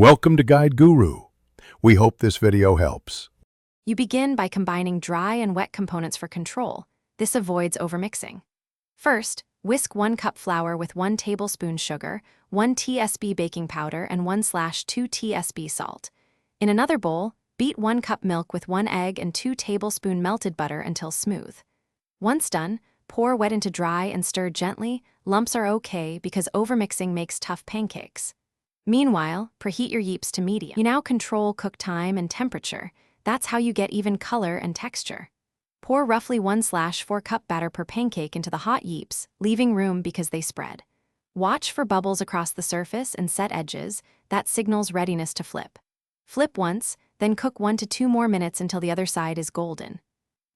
Welcome to Guide Guru. We hope this video helps. You begin by combining dry and wet components for control. This avoids overmixing. First, whisk 1 cup flour with 1 tablespoon sugar, 1 tsp baking powder, and 1/2 tsp salt. In another bowl, beat 1 cup milk with 1 egg and 2 tablespoon melted butter until smooth. Once done, pour wet into dry and stir gently. Lumps are okay because overmixing makes tough pancakes. Meanwhile, preheat your Yeeps to medium. You now control cook time and temperature. That's how you get even color and texture. Pour roughly 1/4 cup batter per pancake into the hot Yeeps, leaving room because they spread. Watch for bubbles across the surface and set edges. That signals readiness to flip. Flip once, then cook 1 to 2 more minutes until the other side is golden.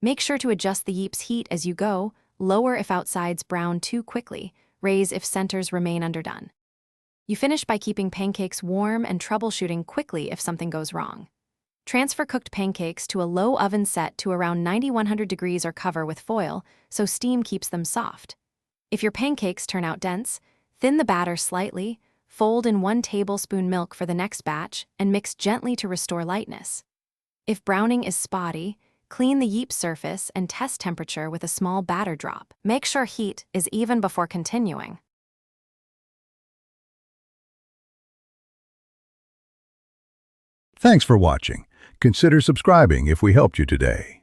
Make sure to adjust the Yeeps heat as you go, lower if outsides brown too quickly, raise if centers remain underdone. You finish by keeping pancakes warm and troubleshooting quickly if something goes wrong. Transfer cooked pancakes to a low oven set to around 90-100 degrees or cover with foil so steam keeps them soft. If your pancakes turn out dense, thin the batter slightly, fold in 1 tablespoon milk for the next batch, and mix gently to restore lightness. If browning is spotty, clean the Yeeps surface and test temperature with a small batter drop. Make sure heat is even before continuing. Thanks for watching. Consider subscribing if we helped you today.